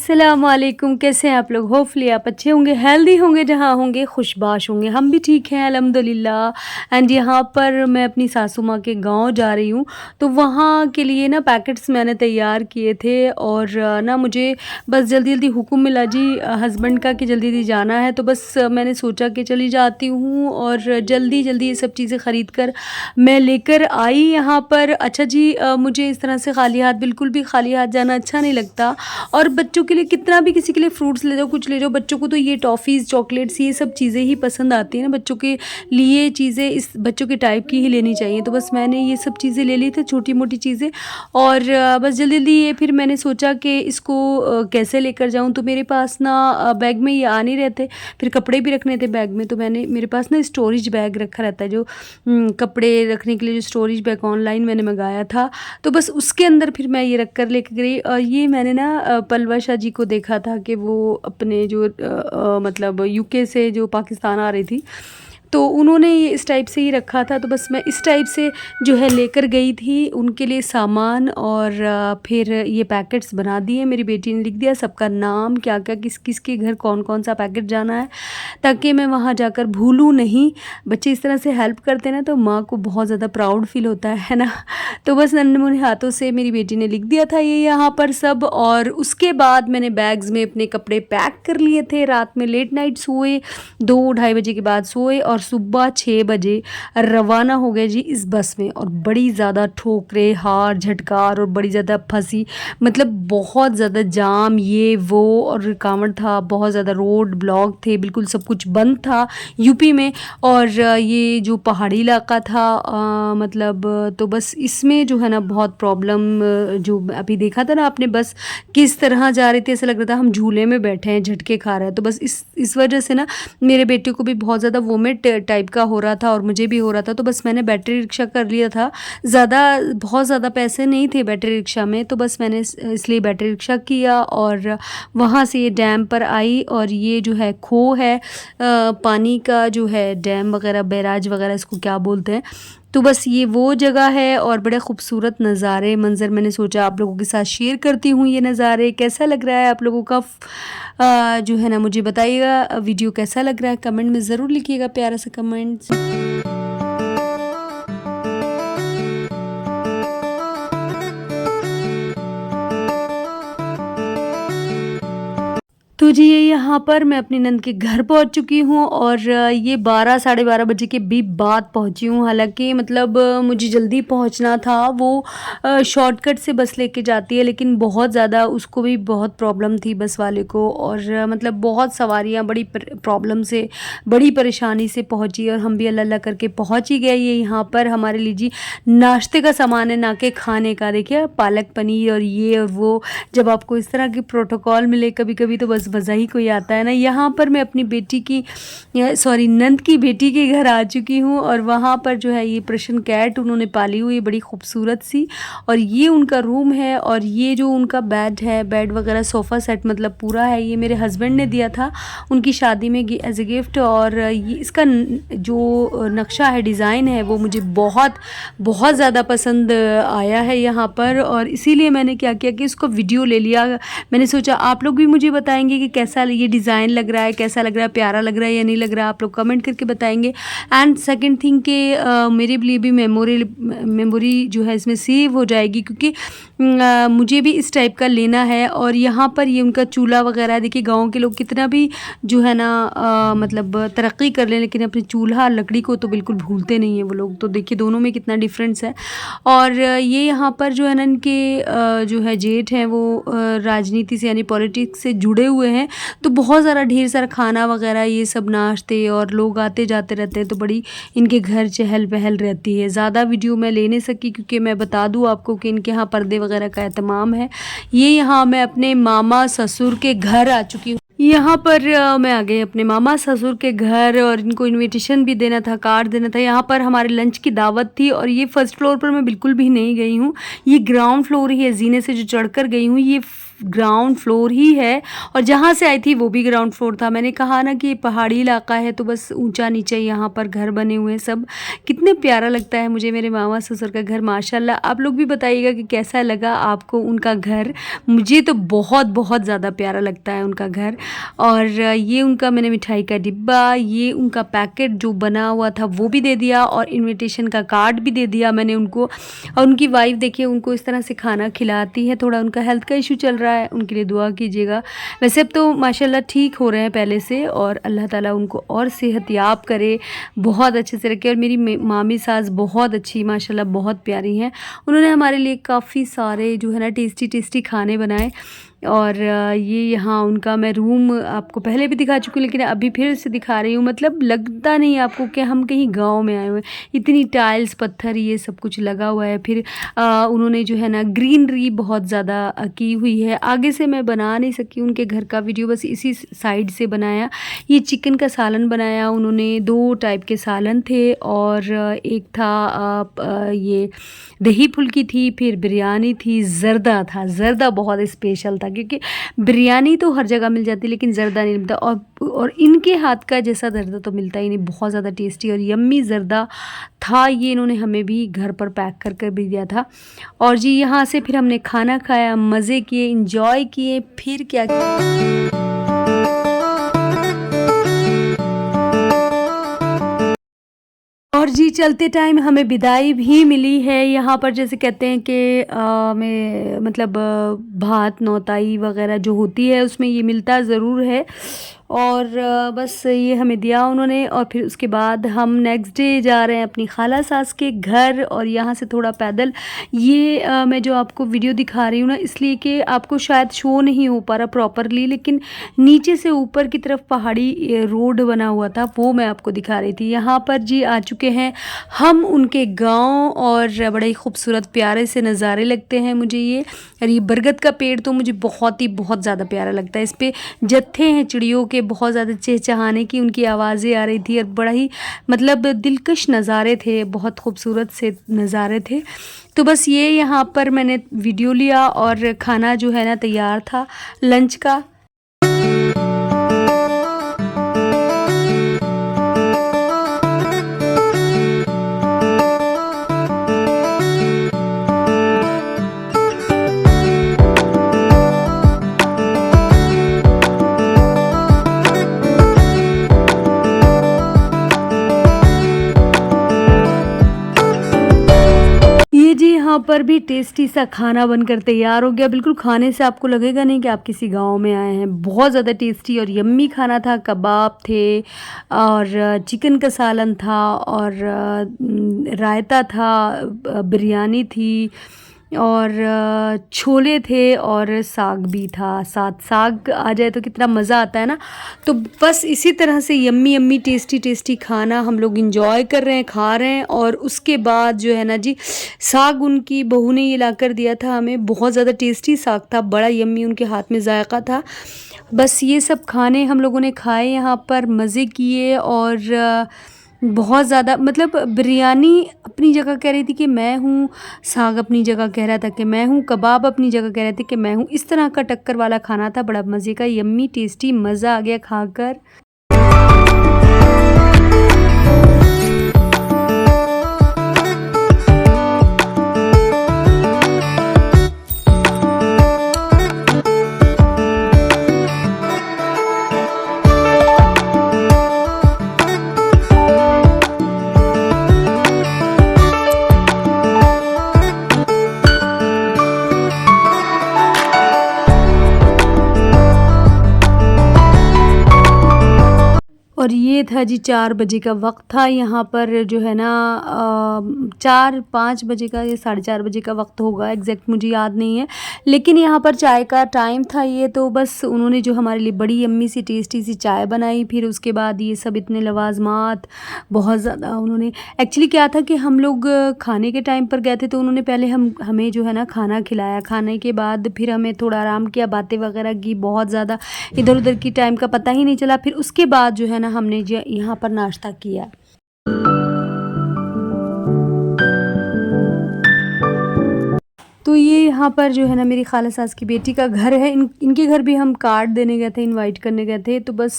अस्सलामुअलैकुम, कैसे हैं आप लोग। होपफुली आप अच्छे होंगे, हेल्दी होंगे, जहाँ होंगे खुशबाश होंगे। हम भी ठीक हैं अल्हम्दुलिल्लाह। एंड यहाँ पर मैं अपनी सासू माँ के गांव जा रही हूँ, तो वहाँ के लिए ना पैकेट्स मैंने तैयार किए थे। और ना मुझे बस जल्दी जल्दी हुक्म मिला जी हस्बैंड का कि जल्दी जल्दी जाना है, तो बस मैंने सोचा कि चली जाती हूँ और जल्दी जल्दी ये सब चीज़ें ख़रीद कर मैं लेकर आई यहाँ पर। अच्छा जी, मुझे इस तरह से खाली हाथ, बिल्कुल भी खाली हाथ जाना अच्छा नहीं लगता। और बच्चों के लिए कितना भी किसी के लिए फ्रूट्स ले जाओ, कुछ ले जाओ, बच्चों को तो ये टॉफ़ीज़, चॉकलेट्स, ये सब चीज़ें ही पसंद आती हैं ना। बच्चों के लिए चीज़ें इस बच्चों के टाइप की ही लेनी चाहिए। तो बस मैंने ये सब चीज़ें ले ली थी, छोटी मोटी चीज़ें। और बस जल्दी जल्दी ये फिर मैंने सोचा कि इसको कैसे लेकर जाऊँ। तो मेरे पास ना बैग में ये आ नहीं रहे थे, फिर कपड़े भी रखने थे बैग में। तो मेरे पास ना स्टोरेज बैग रखा रहता है, जो कपड़े रखने के लिए जो स्टोरेज बैग ऑनलाइन मैंने मंगाया था। तो बस उसके अंदर फिर मैं ये रख कर लेकर गई। और ये मैंने ना पलवा शाह जी को देखा था कि वो अपने जो मतलब यूके से जो पाकिस्तान आ रही थी, तो उन्होंने ये इस टाइप से ही रखा था। तो बस मैं इस टाइप से जो है लेकर गई थी उनके लिए सामान। और फिर ये पैकेट्स बना दिए। मेरी बेटी ने लिख दिया सबका नाम, क्या क्या किस किस के घर कौन कौन सा पैकेट जाना है, ताकि मैं वहाँ जाकर भूलूँ नहीं। बच्चे इस तरह से हेल्प करते हैं ना, तो माँ को बहुत ज़्यादा प्राउड फील होता है ना। तो बस नन्हे हाथों से मेरी बेटी ने लिख दिया था ये यहाँ पर सब। और उसके बाद मैंने बैग्स में अपने कपड़े पैक कर लिए थे। रात में लेट नाइट सोए, 2-2:30 बजे के बाद सोए और सुबह 6 बजे रवाना हो गए जी इस बस में। और बड़ी ज़्यादा ठोकरे, हार झटकार और बड़ी ज़्यादा फंसी, मतलब बहुत ज़्यादा जाम ये वो और रुकावट था। बहुत ज़्यादा रोड ब्लॉक थे, बिल्कुल सब कुछ बंद था यूपी में। और ये जो पहाड़ी इलाका था मतलब, तो बस इसमें जो है ना बहुत प्रॉब्लम, जो अभी देखा था ना आपने, बस किस तरह जा रही थी, ऐसा लग रहा था हम झूले में बैठे हैं, झटके खा रहे हैं। तो बस इस वजह से ना मेरे बेटे को भी बहुत ज़्यादा वोमिट टाइप का हो रहा था और मुझे भी हो रहा था। तो बस मैंने बैटरी रिक्शा कर लिया था। बहुत ज़्यादा पैसे नहीं थे बैटरी रिक्शा में, तो बस मैंने इसलिए बैटरी रिक्शा किया और वहाँ से ये डैम पर आई। और ये जो है खो है, पानी का जो है डैम वगैरह, बैराज वगैरह इसको क्या बोलते हैं। तो बस ये वो जगह है और बड़े खूबसूरत नज़ारे मंज़र मैंने सोचा आप लोगों के साथ शेयर करती हूँ। ये नज़ारे कैसा लग रहा है आप लोगों का, जो है ना मुझे बताइएगा। वीडियो कैसा लग रहा है कमेंट में ज़रूर लिखिएगा, प्यारा सा कमेंट्स। तो जी ये यहाँ पर मैं अपनी नंद के घर पहुँच चुकी हूँ और ये 12-12:30 बजे के भी बाद पहुँची हूँ। हालांकि मतलब मुझे जल्दी पहुँचना था। वो शॉर्टकट से बस लेके जाती है, लेकिन बहुत ज़्यादा उसको भी बहुत प्रॉब्लम थी बस वाले को। और मतलब बहुत सवारियाँ बड़ी प्रॉब्लम से, बड़ी परेशानी से पहुँची। और हम भी अल्लाह अल्लाह करके पहुँच ही गए। ये यहाँ पर हमारे लीजिए नाश्ते का सामान है, ना कि खाने का। देखिए पालक पनीर और ये और वो, जब आपको इस तरह के प्रोटोकॉल मिले कभी कभी तो बस मज़ा ही कोई आता है ना। यहाँ पर मैं अपनी बेटी की, सॉरी नंद की बेटी के घर आ चुकी हूँ। और वहाँ पर जो है ये पर्शियन कैट उन्होंने पाली हुई है, बड़ी खूबसूरत सी। और ये उनका रूम है। और ये जो उनका बेड है, बेड वगैरह सोफ़ा सेट मतलब पूरा है, ये मेरे हस्बैंड ने दिया था उनकी शादी में एज ए गिफ्ट। और ये इसका जो नक्शा है, डिज़ाइन है, वो मुझे बहुत बहुत ज़्यादा पसंद आया है यहाँ पर। और इसीलिए मैंने क्या किया कि इसको वीडियो ले लिया। मैंने सोचा आप लोग भी मुझे बताएंगे कि कैसा ये डिज़ाइन लग रहा है, कैसा लग रहा है, प्यारा लग रहा है या नहीं लग रहा है, आप लोग कमेंट करके बताएंगे। एंड सेकंड थिंग के मेरे लिए भी मेमोरी जो है इसमें सेव हो जाएगी, क्योंकि मुझे भी इस टाइप का लेना है। और यहाँ पर ये उनका चूल्हा वगैरह, देखिए गांव के लोग कितना भी जो है ना मतलब तरक्की कर लें, लेकिन अपने चूल्हा लकड़ी को तो बिल्कुल भूलते नहीं हैं वो लोग। तो देखिए दोनों में कितना डिफरेंस है। और ये यहाँ पर जो है ना इनके जो है जेठ हैं, वो राजनीति से यानी पॉलिटिक्स से जुड़े हुए हैं। तो बहुत ज़्यादा ढेर सारा खाना वगैरह, ये सब नाश्ते, और लोग आते जाते रहते हैं, तो बड़ी इनके घर चहल पहल रहती है। ज़्यादा वीडियो मैं ले नहीं सकी, क्योंकि मैं बता दूँ आपको कि इनके यहाँ पर्दे वगैरह का एहतमाम है। ये यहाँ मैं अपने मामा ससुर के घर आ चुकी हूँ। यहाँ पर मैं आ गई अपने मामा ससुर के घर और इनको इनविटेशन भी देना था, कार्ड देना था। यहाँ पर हमारे लंच की दावत थी। और ये फर्स्ट फ्लोर पर मैं बिल्कुल भी नहीं गई हूँ, ये ग्राउंड फ्लोर ही है, जीने से जो चढ़कर गई हूँ। ये ग्राउंड फ्लोर ही है और जहाँ से आई थी वो भी ग्राउंड फ्लोर था। मैंने कहा ना कि पहाड़ी इलाका है तो बस ऊंचा नीचे यहाँ पर घर बने हुए हैं सब। कितने प्यारा लगता है मुझे मेरे मामा ससुर का घर माशाल्लाह। आप लोग भी बताइएगा कि कैसा लगा आपको उनका घर। मुझे तो बहुत बहुत ज़्यादा प्यारा लगता है उनका घर। और ये उनका मैंने मिठाई का डिब्बा, ये उनका पैकेट जो बना हुआ था वो भी दे दिया और इनविटेशन का कार्ड भी दे दिया मैंने उनको। और उनकी वाइफ देखिए उनको इस तरह से खाना खिलाती है। थोड़ा उनका हेल्थ का इशू चल रहा है, उनके लिए दुआ कीजिएगा। वैसे अब तो माशाल्लाह ठीक हो रहे हैं पहले से और अल्लाह ताला उनको और सेहतयाब करे, बहुत अच्छे से रखे। और मेरी मामी सास बहुत अच्छी माशाल्लाह बहुत प्यारी हैं। उन्होंने हमारे लिए काफ़ी सारे जो है ना टेस्टी टेस्टी खाने बनाए। और ये यहाँ उनका मैं रूम आपको पहले भी दिखा चुकी हूँ लेकिन अभी फिर से दिखा रही हूँ। मतलब लगता नहीं आपको कि हम कहीं गांव में आए हुए हैं, इतनी टाइल्स पत्थर ये सब कुछ लगा हुआ है। फिर उन्होंने जो है ना ग्रीनरी बहुत ज़्यादा की हुई है। आगे से मैं बना नहीं सकी उनके घर का वीडियो, बस इसी साइड से बनाया। ये चिकन का सालन बनाया उन्होंने, 2 टाइप के सालन थे और एक था ये दही फुल्की थी, फिर बिरयानी थी, ज़र्दा था। ज़र्दा बहुत स्पेशल था क्योंकि बिरयानी तो हर जगह मिल जाती है लेकिन ज़र्दा नहीं मिलता। और इनके हाथ का जैसा ज़र्दा तो मिलता ही नहीं, बहुत ज़्यादा टेस्टी और यम्मी ज़र्दा था। ये इन्होंने हमें भी घर पर पैक कर कर भी दिया था। और जी यहाँ से फिर हमने खाना खाया, मज़े किए, इंजॉय किए। फिर क्या और जी चलते टाइम हमें विदाई भी मिली है। यहाँ पर जैसे कहते हैं कि में मतलब भात नौताई वगैरह जो होती है उसमें ये मिलता ज़रूर है। और बस ये हमें दिया उन्होंने। और फिर उसके बाद हम नेक्स्ट डे जा रहे हैं अपनी खाला सास के घर और यहाँ से थोड़ा पैदल। ये मैं जो आपको वीडियो दिखा रही हूँ ना इसलिए कि आपको शायद शो नहीं हो पा रहा प्रॉपरली, लेकिन नीचे से ऊपर की तरफ पहाड़ी रोड बना हुआ था वो मैं आपको दिखा रही थी। यहाँ पर जी आ चुके हैं हम उनके गांव और बड़े ही खूबसूरत प्यारे से नज़ारे लगते हैं मुझे ये। और ये बरगद का पेड़ तो मुझे बहुत ज़्यादा प्यारा लगता है। इस पर जत्थे हैं चिड़ियों के, बहुत ज़्यादा चहचहाने की उनकी आवाज़ें आ रही थी और बड़ा ही मतलब दिलकश नज़ारे थे, बहुत खूबसूरत से नज़ारे थे। तो बस ये यहाँ पर मैंने वीडियो लिया और खाना जो है ना तैयार था लंच का। यहाँ पर भी टेस्टी सा खाना बनकर तैयार हो गया। बिल्कुल खाने से आपको लगेगा नहीं कि आप किसी गांव में आए हैं। बहुत ज़्यादा टेस्टी और यम्मी खाना था। कबाब थे और चिकन का सालन था और रायता था, बिरयानी थी और छोले थे और साग भी था। साथ साग आ जाए तो कितना मज़ा आता है ना। तो बस इसी तरह से यम्मी यम्मी टेस्टी टेस्टी खाना हम लोग इंजॉय कर रहे हैं, खा रहे हैं। और उसके बाद जो है ना जी साग उनकी बहू ने ये ला कर दिया था हमें, बहुत ज़्यादा टेस्टी साग था, बड़ा यम्मी उनके हाथ में जायका था। बस ये सब खाने हम लोगों ने खाए, यहाँ पर मज़े किए। और बहुत ज़्यादा मतलब बिरयानी अपनी जगह कह रही थी कि मैं हूँ, साग अपनी जगह कह रहा था कि मैं हूँ, कबाब अपनी जगह कह रहे थे कि मैं हूँ। इस तरह का टक्कर वाला खाना था, बड़ा मज़े का, यम्मी टेस्टी, मज़ा आ गया खाकर। और ये था जी 4 बजे का वक्त था। यहाँ पर जो है ना 4-5 बजे का या 4:30 बजे का वक्त होगा, एग्जैक्ट मुझे याद नहीं है। लेकिन यहाँ पर चाय का टाइम था ये, तो बस उन्होंने जो हमारे लिए बड़ी यम्मी सी टेस्टी सी चाय बनाई। फिर उसके बाद ये सब इतने लवाजमात बहुत ज़्यादा उन्होंने, एक्चुअली क्या था कि हम लोग खाने के टाइम पर गए थे तो उन्होंने पहले हमें जो है ना खाना खिलाया। खाने के बाद फिर हमें थोड़ा आराम किया, बातें वगैरह की, बहुत ज़्यादा इधर उधर की टाइम का पता ही नहीं चला। फिर उसके बाद जो है ना हमने जो यहाँ पर नाश्ता किया। तो तो ये यहाँ पर जो है ना मेरी खाला सास की बेटी का घर है। इनके घर भी हम कार्ड देने गए थे, इनवाइट करने गए थे। तो बस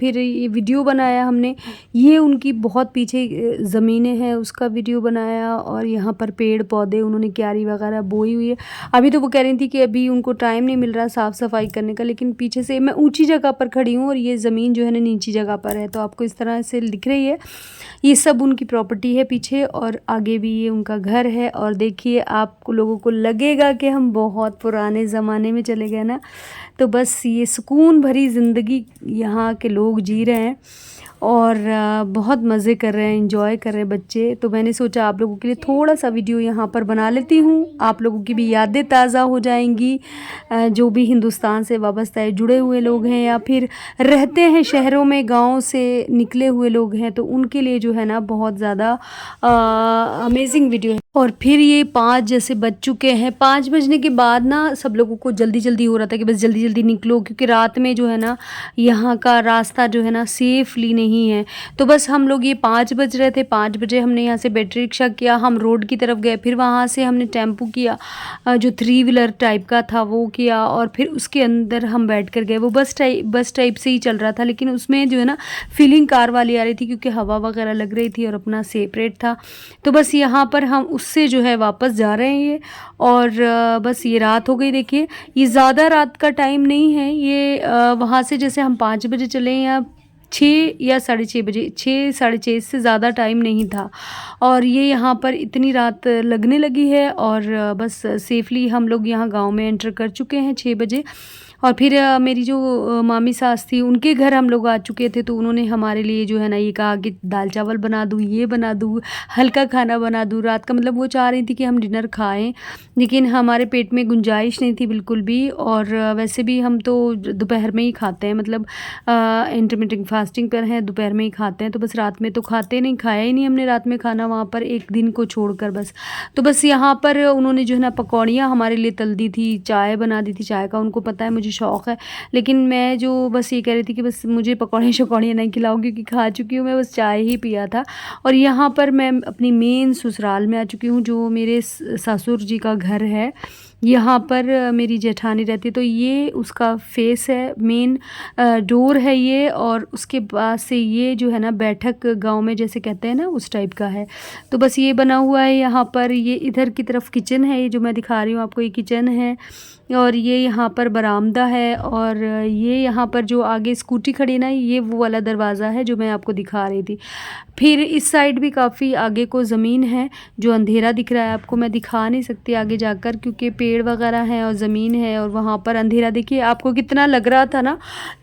फिर ये वीडियो बनाया हमने। ये उनकी बहुत पीछे ज़मीनें हैं, उसका वीडियो बनाया। और यहाँ पर पेड़ पौधे उन्होंने क्यारी वगैरह बोई हुई है। अभी तो वो कह रही थी कि अभी उनको टाइम नहीं मिल रहा साफ़ सफाई करने का, लेकिन पीछे से मैं ऊंची जगह पर खड़ी हूँ और ये ज़मीन जो है ना नीची जगह पर है, तो आपको इस तरह से दिख रही है। ये सब उनकी प्रॉपर्टी है पीछे, और आगे भी ये उनका घर है। और देखिए आप लोगों को लगेगा कि हम बहुत पुराने ज़माने में चले गए ना। तो बस ये सुकून भरी ज़िंदगी यहाँ के लोग जी रहे हैं और बहुत मज़े कर रहे हैं, एंजॉय कर रहे हैं बच्चे। तो मैंने सोचा आप लोगों के लिए थोड़ा सा वीडियो यहाँ पर बना लेती हूँ, आप लोगों की भी यादें ताज़ा हो जाएंगी। जो भी हिंदुस्तान से वाबस्ता है, जुड़े हुए लोग हैं या फिर रहते हैं शहरों में, गांव से निकले हुए लोग हैं, तो उनके लिए जो है ना बहुत ज़्यादा अमेजिंग वीडियो है। और फिर ये 5 जैसे बज चुके हैं। 5 बजने के बाद ना सब लोगों को जल्दी जल्दी हो रहा था कि बस जल्दी जल्दी निकलो, क्योंकि रात में जो है ना यहाँ का रास्ता जो है ना सेफली नहीं है। तो बस हम लोग ये 5 बज रहे थे, 5 बजे हमने यहाँ से बैटरी रिक्शा किया, हम रोड की तरफ गए। फिर वहाँ से हमने टेम्पो किया, जो 3 व्हीलर टाइप का था वो किया। और फिर उसके अंदर हम बैठ कर गए। वो बस टाइप से ही चल रहा था, लेकिन उसमें जो है ना फीलिंग कार वाली आ रही थी, क्योंकि हवा वगैरह लग रही थी और अपना सेपरेट था। तो बस यहाँ पर हम उससे जो है वापस जा रहे हैं ये। और बस ये रात हो गई। देखिए ये ज़्यादा रात का टाइम नहीं है, ये वहाँ से जैसे हम 5 बजे चले या 6 या 6:30 बजे, 6 साढ़े 6 से ज़्यादा टाइम नहीं था। और ये यहाँ पर इतनी रात लगने लगी है। और बस सेफली हम लोग यहाँ गांव में एंटर कर चुके हैं 6 बजे। और फिर मेरी जो मामी सास थी, उनके घर हम लोग आ चुके थे। तो उन्होंने हमारे लिए जो है ना ये कहा कि दाल चावल बना दूँ, ये बना दूँ, हल्का खाना बना दूँ रात का। मतलब वो चाह रही थी कि हम डिनर खाएं, लेकिन हमारे पेट में गुंजाइश नहीं थी बिल्कुल भी। और वैसे भी हम तो दोपहर में ही खाते हैं, मतलब इंटरमिटेंट फास्टिंग पर हैं, दोपहर में ही खाते हैं। तो बस रात में तो खाते नहीं, खाया ही नहीं हमने रात में खाना वहाँ पर, एक दिन को छोड़कर बस। तो बस यहाँ पर उन्होंने जो है ना पकौड़ियाँ हमारे लिए तल दी थी, चाय बना दी थी। चाय का उनको पता है मुझे शौक़ है, लेकिन मैं जो बस ये कह रही थी कि बस मुझे पकौड़े शकौड़ियाँ नहीं खिलाओ, क्योंकि खा चुकी हूँ मैं, बस चाय ही पिया था। और यहाँ पर मैं अपनी मेन ससुराल में आ चुकी हूँ, जो मेरे ससुर जी का घर है। यहाँ पर मेरी जेठानी रहती है, तो ये उसका फेस है, मेन डोर है ये। और उसके पास से ये जो है ना बैठक गांव में जैसे कहते हैं ना, उस टाइप का है। तो बस ये बना हुआ है यहाँ पर। ये इधर की तरफ किचन है, ये जो मैं दिखा रही हूँ आपको, ये किचन है। और ये यहाँ पर बरामदा है। और ये यहाँ पर जो आगे स्कूटी खड़ी ना, ये वो वाला दरवाज़ा है जो मैं आपको दिखा रही थी। फिर इस साइड भी काफ़ी आगे को ज़मीन है, जो अंधेरा दिख रहा है आपको, मैं दिखा नहीं सकती आगे जाकर, क्योंकि पेड़ वगैरह हैं और ज़मीन है और वहाँ पर अंधेरा। देखिए आपको कितना लग रहा था ना,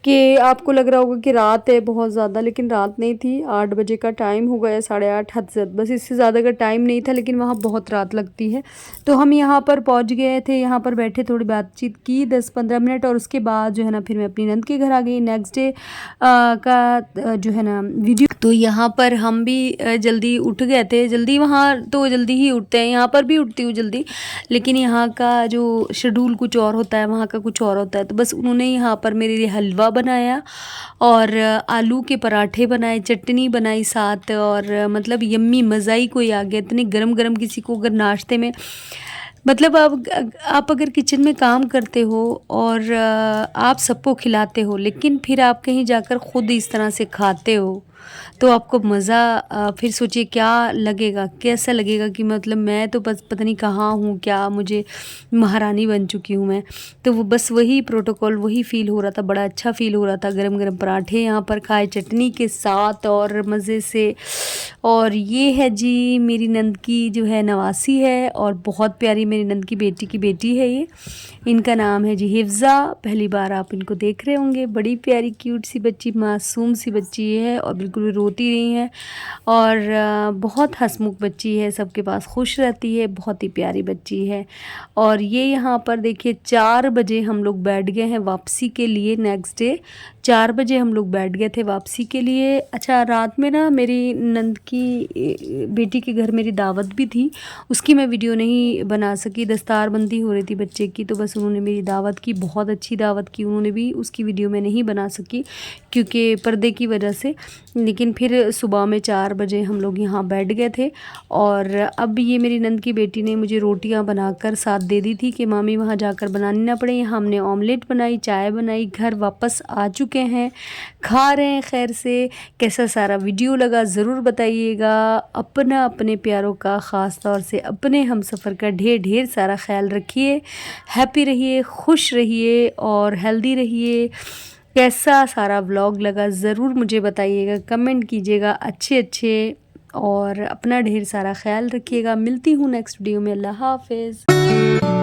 कि आपको लग रहा होगा कि रात है बहुत ज़्यादा, लेकिन रात नहीं थी। 8 बजे का टाइम हो गया, 8:30 हद से, बस इससे ज़्यादा का टाइम नहीं था, लेकिन वहाँ बहुत रात लगती है। तो हम यहाँ पर पहुँच गए थे, यहाँ पर बैठे, थोड़ी बातचीत की 10-15 मिनट। और उसके बाद जो है ना फिर मैं अपनी नंद के घर आ गई। नेक्स्ट डे का जो है ना वीडियो। तो यहाँ पर हम भी जल्दी उठ गए थे। जल्दी, वहाँ तो जल्दी ही उठते हैं, यहाँ पर भी उठती हूँ जल्दी, लेकिन यहाँ का जो शेड्यूल कुछ और होता है, वहाँ का कुछ और होता है। तो बस उन्होंने यहाँ पर मेरे लिए हलवा बनाया और आलू के पराठे बनाए, चटनी बनाई साथ। और मतलब यम्मी, मज़ा ही कोई आ गया। इतने गरम गरम किसी को अगर नाश्ते में, मतलब आप अगर किचन में काम करते हो और आप सबको खिलाते हो, लेकिन फिर आप कहीं जाकर ख़ुद इस तरह से खाते हो, तो आपको मज़ा फिर सोचिए क्या लगेगा, कैसा लगेगा कि मतलब मैं तो बस पता नहीं कहाँ हूँ, क्या मुझे महारानी बन चुकी हूँ मैं। तो वो बस वही प्रोटोकॉल, वही फ़ील हो रहा था, बड़ा अच्छा फ़ील हो रहा था। गरम गरम पराठे यहाँ पर खाए चटनी के साथ और मज़े से। और ये है जी मेरी नंद की जो है नवासी है, और बहुत प्यारी मेरी नंद की बेटी है ये। इनका नाम है जी हिफ्ज़ा। पहली बार आप इनको देख रहे होंगे। बड़ी प्यारी क्यूट सी बच्ची, मासूम सी बच्ची है और बिल्कुल रोती नहीं है। और बहुत हंसमुख बच्ची है, सबके पास खुश रहती है, बहुत ही प्यारी बच्ची है। और ये यहाँ पर देखिए 4 बजे हम लोग बैठ गए हैं वापसी के लिए। नेक्स्ट डे 4 बजे हम लोग बैठ गए थे वापसी के लिए। अच्छा, रात में ना मेरी नंद बेटी के घर मेरी दावत भी थी, उसकी मैं वीडियो नहीं बना सकी। दस्तारबंदी हो रही थी बच्चे की, तो बस उन्होंने मेरी दावत की, बहुत अच्छी दावत की उन्होंने भी, उसकी वीडियो मैं नहीं बना सकी क्योंकि पर्दे की वजह से। लेकिन फिर सुबह में 4 बजे हम लोग यहाँ बैठ गए थे और अब ये मेरी नंद की बेटी ने मुझे रोटियाँ बनाकर साथ दे दी थी कि मामी वहाँ जाकर बनानी ना पड़े। यहाँ हमने ऑमलेट बनाई, चाय बनाई, घर वापस आ चुके हैं, खा रहे हैं खैर से। कैसा सारा वीडियो लगा ज़रूर बताइएगा। अपना अपने प्यारों का, ख़ास तौर से अपने हमसफ़र का ढेर ढेर सारा ख्याल रखिए। हैप्पी रहिए, खुश रहिए और हेल्दी रहिए। कैसा सारा व्लॉग लगा ज़रूर मुझे बताइएगा, कमेंट कीजिएगा अच्छे अच्छे, और अपना ढेर सारा ख्याल रखिएगा। मिलती हूँ नेक्स्ट वीडियो में। अल्लाह हाफ़िज़।